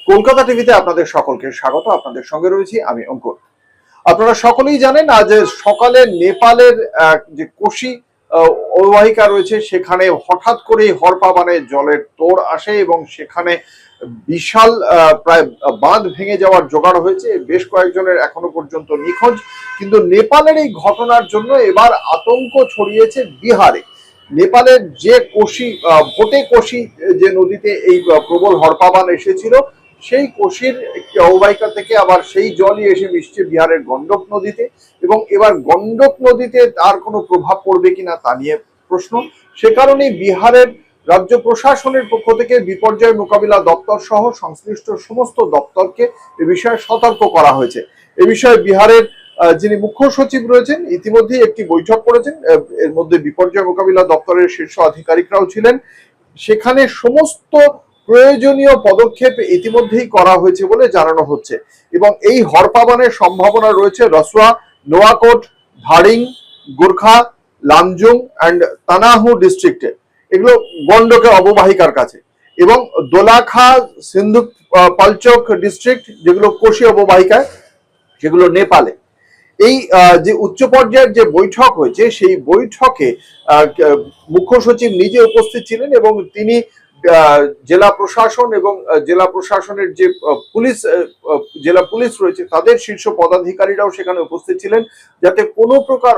কলকাতা টিভিতে আপনাদের সকলকে স্বাগত। আপনাদের সঙ্গে রয়েছি আমি অঙ্কুর। আপনারা সকলেই জানেন আজ সকালে নেপালের যে কোশি অববাহিকা রয়েছে সেখানে হঠাৎ করেই হরপাবানে জলের তোড় আসে এবং সেখানে বিশাল প্রায় বাঁধ ভেঙে যাওয়ার জোগাড় হয়েছে। বেশ কয়েকজনের এখনো পর্যন্ত নিখোঁজ। কিন্তু নেপালের এই ঘটনার জন্য এবার আতঙ্ক ছড়িয়েছে বিহারে। নেপালের যে কোশি ভোটে কোশি যে নদীতে এই প্রবল হরপাবান এসেছিল, সেই কোশির একটি অববাহিকা থেকে আবার সেই জলই এসে মিশছে বিহারের গন্ডক নদীতে, এবং এবার গন্ডক নদীতে তার কোনো প্রভাব পড়বে কিনা তা নিয়ে প্রশ্ন। সে কারণেই বিহারের রাজ্য প্রশাসনের পক্ষ থেকে বিপর্যয় মোকাবিলা দপ্তর সহ সংশ্লিষ্ট সমস্ত দপ্তরকে এ বিষয়ে সতর্ক করা হয়েছে। এ বিষয়ে বিহারের যিনি মুখ্য সচিব রয়েছেন ইতিমধ্যেই একটি বৈঠক করেছেন। এর মধ্যে বিপর্যয় মোকাবিলা দপ্তরের শীর্ষ আধিকারিকরাও ছিলেন। সেখানে সমস্ত প্রয়োজনীয় পদক্ষেপ ইতিমধ্যেই করা হয়েছে বলে জানানো হচ্ছে, এবং এই হরপাবানের সম্ভাবনা রয়েছে রসুয়া, নোয়াকোট, ধারিং, গোর্খা, লামজুং অ্যান্ড তানাহু ডিস্ট্রিক্টে। এগুলো গন্ডকের অববাহিকার কাছে, এবং দোলাখা, সিন্ধু পালচক ডিস্ট্রিক্ট যেগুলো কোশি অববাহিকায়, সেগুলো নেপালে। এই যে উচ্চ পর্যায়ের যে বৈঠক হয়েছে সেই বৈঠকে মুখ্য সচিব নিজে উপস্থিত ছিলেন, এবং তিনি জেলা প্রশাসন এবং জেলা প্রশাসনের যে পুলিশ জেলা পুলিশ রয়েছে তাদের শীর্ষ পদাধিকারীরাও সেখানে উপস্থিত ছিলেন, যাতে কোনো প্রকার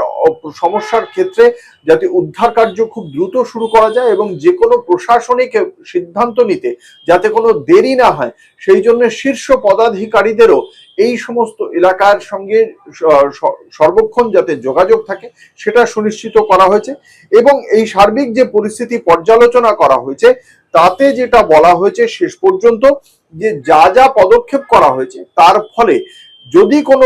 সমস্যার ক্ষেত্রে যাতে উদ্ধার কার্য খুব দ্রুত শুরু করা যায় এবং যে কোনো প্রশাসনিক সিদ্ধান্ত নিতে যাতে কোনো দেরি না হয়, সেই জন্য শীর্ষ পদাধিকারীদেরও এই সমস্ত এলাকার সঙ্গে সর্বক্ষণ যাতে যোগাযোগ থাকে সেটা সুনিশ্চিত করা হয়েছে। এবং এই সার্বিক যে পরিস্থিতি পর্যালোচনা করা হয়েছে তাতে যেটা বলা হয়েছে শেষ পর্যন্ত যে যা যা পদক্ষেপ করা হয়েছে তার ফলে যদি কোনো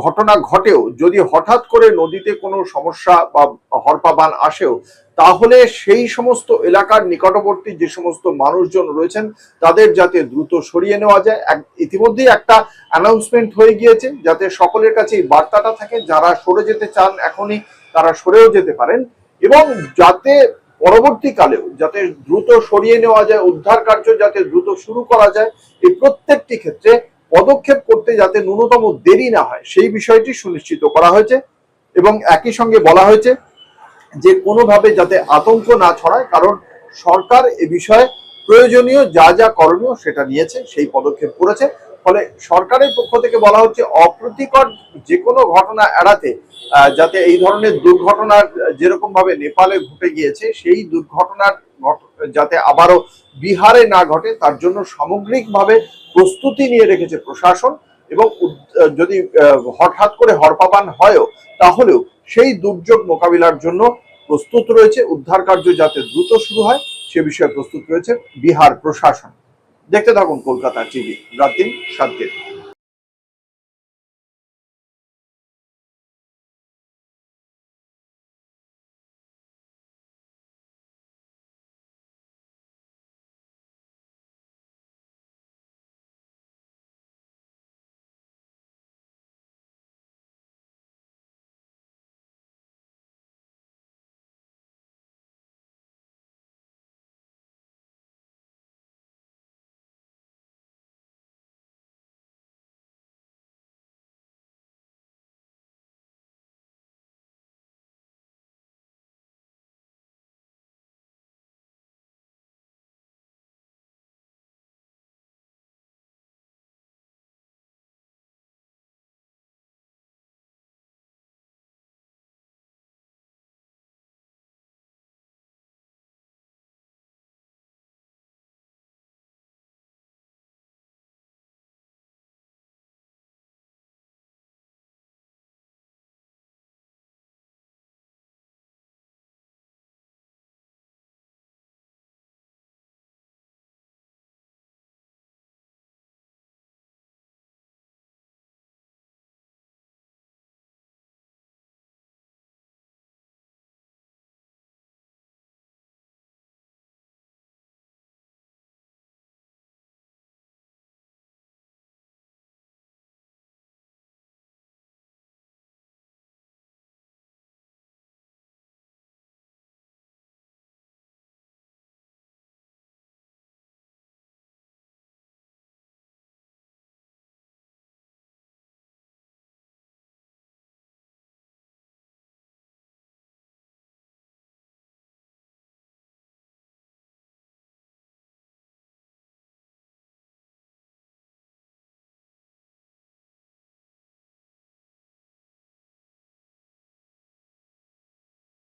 ঘটনা ঘটেও, যদি হঠাৎ করে নদীতে কোনো সমস্যা বা হরপাবান আসেও, তাহলে সেই সমস্ত এলাকার নিকটবর্তী যে সমস্ত মানুষজন রয়েছেন তাদের যাতে দ্রুত সরিয়ে নেওয়া যায়। ইতিমধ্যেই একটা অ্যানাউন্সমেন্ট হয়ে গিয়েছে যাতে সকলের কাছে এই বার্তাটা থাকে, যারা সরে যেতে চান এখনই তারা সরেও যেতে পারেন, এবং যাতে পরবর্তীকালেও যাতে দ্রুত সরিয়ে নেওয়া যায়, উদ্ধার কার্য যাতে দ্রুত শুরু করা যায়, এই প্রত্যেকটি ক্ষেত্রে পদক্ষেপ করতে যাতে ন্যূনতম দেরি না হয় সেই বিষয়টি সুনিশ্চিত করা হয়েছে। এবং একই সঙ্গে বলা হয়েছে যে কোনোভাবে যাতে আতঙ্ক না ছড়ায়, কারণ সরকার এ বিষয়ে প্রয়োজনীয় যা যা করণীয় সেটা নিয়েছে, সেই পদক্ষেপ করেছে। ফলে সরকারের পক্ষ থেকে বলা হচ্ছে অপ্রীতিকর যে কোনো ঘটনা এড়াতে যাতে এই ধরনের দুর্ঘটনা যেরকম ভাবে নেপালে ঘটে গিয়েছে সেই দুর্ঘটনার যাতে আবারও বিহারে না ঘটে তার জন্য সামগ্রিকভাবে প্রস্তুতি নিয়ে রেখেছে প্রশাসন। এবং যদি হঠাৎ করে হরপাবান হয়ও তাহলেও সেই দুর্যোগ মোকাবিলার জন্য প্রস্তুত রয়েছে, উদ্ধার কার্য যাতে দ্রুত শুরু হয় সে বিষয়ে প্রস্তুত রয়েছে বিহার প্রশাসন। দেখতে থাকুন কলকাতা টিভি, রাত দিন 7 দিন।